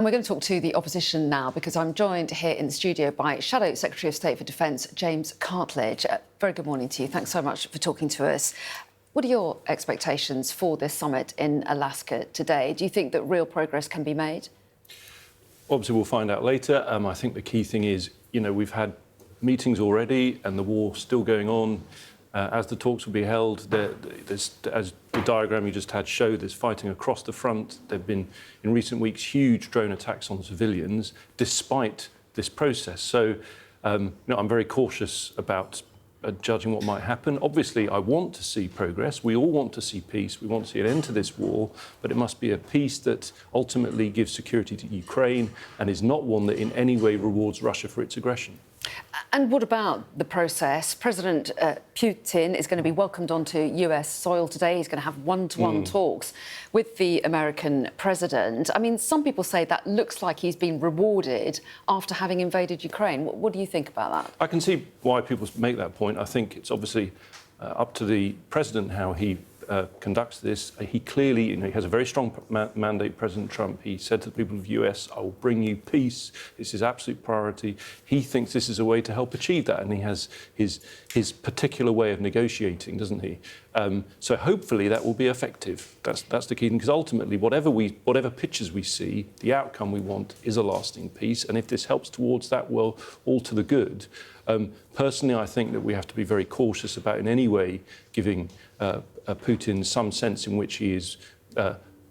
And we're going to talk to the opposition now because I'm joined here in the studio by Shadow Secretary of State for Defence, James Cartlidge. Very good morning to you. Thanks so much for talking to us. What are your expectations for this summit in Alaska today? Do you think that real progress can be made? Obviously, we'll find out later. I think the key thing is, we've had meetings already and the war's still going on. As the talks will be held, as the diagram you just had showed, there's fighting across the front. There have been, in recent weeks, huge drone attacks on civilians, despite this process. So, I'm very cautious about judging what might happen. Obviously, I want to see progress. We all want to see peace. We want to see an end to this war, but it must be a peace that ultimately gives security to Ukraine and is not one that in any way rewards Russia for its aggression. And what about the process? President Putin is going to be welcomed onto US soil today. He's going to have one-to-one talks with the American president. I mean, some people say that looks like he's been rewarded after having invaded Ukraine. What do you think about that? I can see why people make that point. I think it's obviously up to the president how he conducts this. He clearly, he has a very strong mandate, President Trump. He said to the people of the US, I will bring you peace. It's his absolute priority. He thinks this is a way to help achieve that, and he has his particular way of negotiating, doesn't he? So hopefully that will be effective. That's the key thing, because ultimately, whatever pictures we see, the outcome we want is a lasting peace, and if this helps towards that, well, all to the good. Personally, I think that we have to be very cautious about in any way giving Putin some sense in which he is,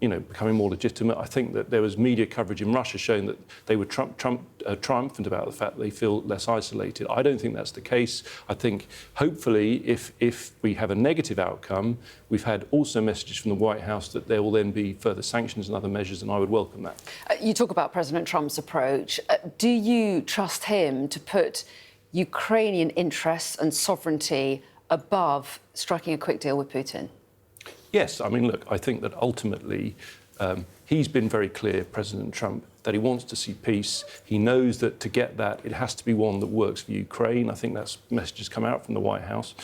becoming more legitimate. I think that there was media coverage in Russia showing that they were triumphant about the fact that they feel less isolated. I don't think that's the case. I think, hopefully, if we have a negative outcome, we've had also messages from the White House that there will then be further sanctions and other measures, and I would welcome that. You talk about President Trump's approach. Do you trust him to put Ukrainian interests and sovereignty above striking a quick deal with Putin? Yes. I mean, look, I think that ultimately he's been very clear, President Trump, that he wants to see peace. He knows that to get that, it has to be one that works for Ukraine. I think that's messages come out from the White House.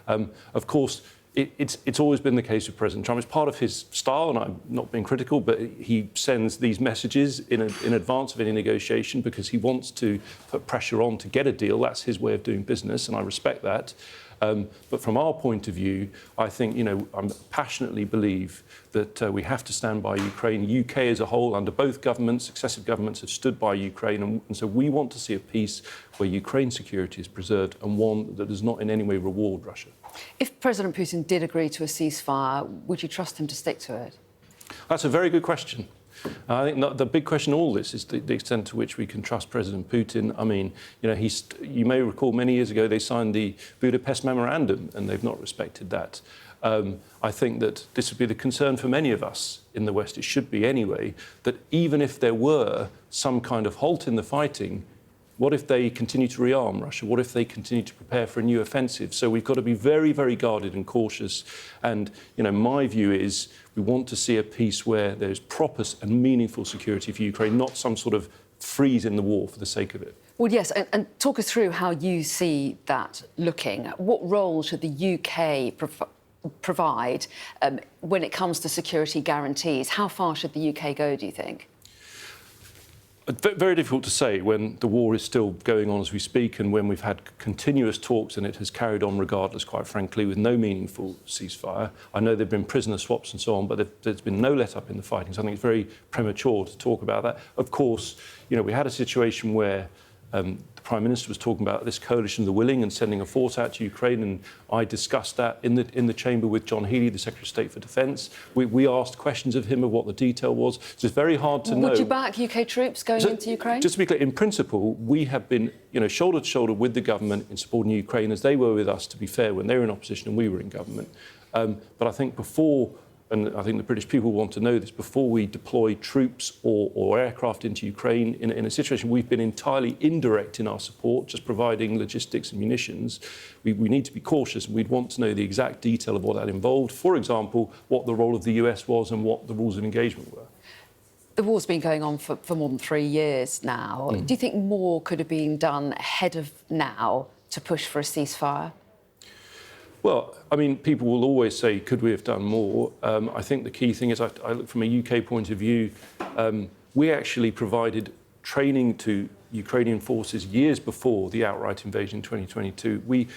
Of course, it's always been the case with President Trump. It's part of his style, and I'm not being critical, but he sends these messages in advance of any negotiation because he wants to put pressure on to get a deal. That's his way of doing business, and I respect that. But from our point of view, I think, I passionately believe that we have to stand by Ukraine. The UK as a whole, under both governments, successive governments, have stood by Ukraine. And so we want to see a peace where Ukraine's security is preserved and one that does not in any way reward Russia. If President Putin did agree to a ceasefire, would you trust him to stick to it? That's a very good question. I think the big question in all this is the extent to which we can trust President Putin. I mean, you may recall many years ago they signed the Budapest Memorandum and they've not respected that. I think that this would be the concern for many of us in the West. It should be anyway, that even if there were some kind of halt in the fighting, what if they continue to rearm Russia? What if they continue to prepare for a new offensive? So we've got to be very, very guarded and cautious. And, my view is we want to see a peace where there's proper and meaningful security for Ukraine, not some sort of freeze in the war for the sake of it. Well, yes, and talk us through how you see that looking. What role should the UK provide when it comes to security guarantees? How far should the UK go, do you think? Very difficult to say when the war is still going on as we speak and when we've had continuous talks and it has carried on regardless, quite frankly, with no meaningful ceasefire. I know there have been prisoner swaps and so on, but there's been no let-up in the fighting, so I think it's very premature to talk about that. Of course, we had a situation where the Prime Minister was talking about this coalition of the willing and sending a force out to Ukraine, and I discussed that in the chamber with John Healey, the Secretary of State for Defence. We asked questions of him of what the detail was. So it's very hard to know. Would you back UK troops going into Ukraine? Just to be clear, in principle, we have been, shoulder to shoulder with the government in supporting Ukraine as they were with us, to be fair, when they were in opposition and we were in government. But I think and I think the British people want to know this, before we deploy troops or aircraft into Ukraine, in a situation we've been entirely indirect in our support, just providing logistics and munitions, we need to be cautious, and we'd want to know the exact detail of what that involved. For example, what the role of the US was and what the rules of engagement were. The war's been going on for more than 3 years now. Do you think more could have been done ahead of now to push for a ceasefire? Well, I mean, people will always say, could we have done more? I think the key thing is, I look from a UK point of view, we actually provided training to Ukrainian forces years before the outright invasion in 2022. We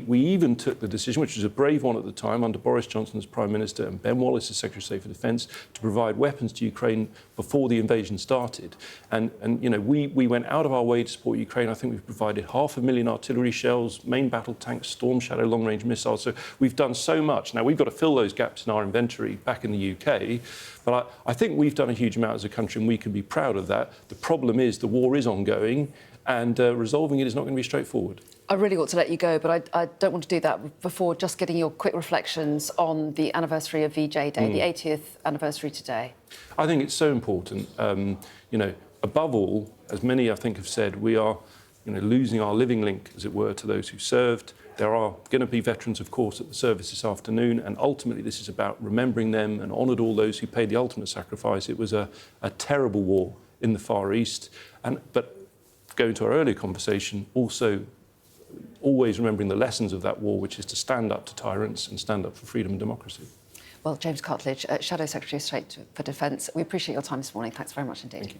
even took the decision, which was a brave one at the time, under Boris Johnson as Prime Minister and Ben Wallace as Secretary of State for Defence, to provide weapons to Ukraine before the invasion started. And you know, we went out of our way to support Ukraine. I think we've provided 500,000 artillery shells, main battle tanks, Storm Shadow long-range missiles. So we've done so much. Now, we've got to fill those gaps in our inventory back in the UK. But I think we've done a huge amount as a country, and we can be proud of that. The problem is the war is ongoing, and resolving it is not going to be straightforward. I really ought to let you go, but I don't want to do that before just getting your quick reflections on the anniversary of VJ Day, the 80th anniversary today. I think it's so important. You know, above all, as many I think have said, we are, you know, losing our living link, as it were, to those who served. There are going to be veterans, of course, at the service this afternoon, and ultimately this is about remembering them and honoured all those who paid the ultimate sacrifice. It was a terrible war in the Far East, but going to our earlier conversation, also always remembering the lessons of that war, which is to stand up to tyrants and stand up for freedom and democracy. Well, James Cartlidge, Shadow Secretary of State for Defence, we appreciate your time this morning. Thanks very much indeed.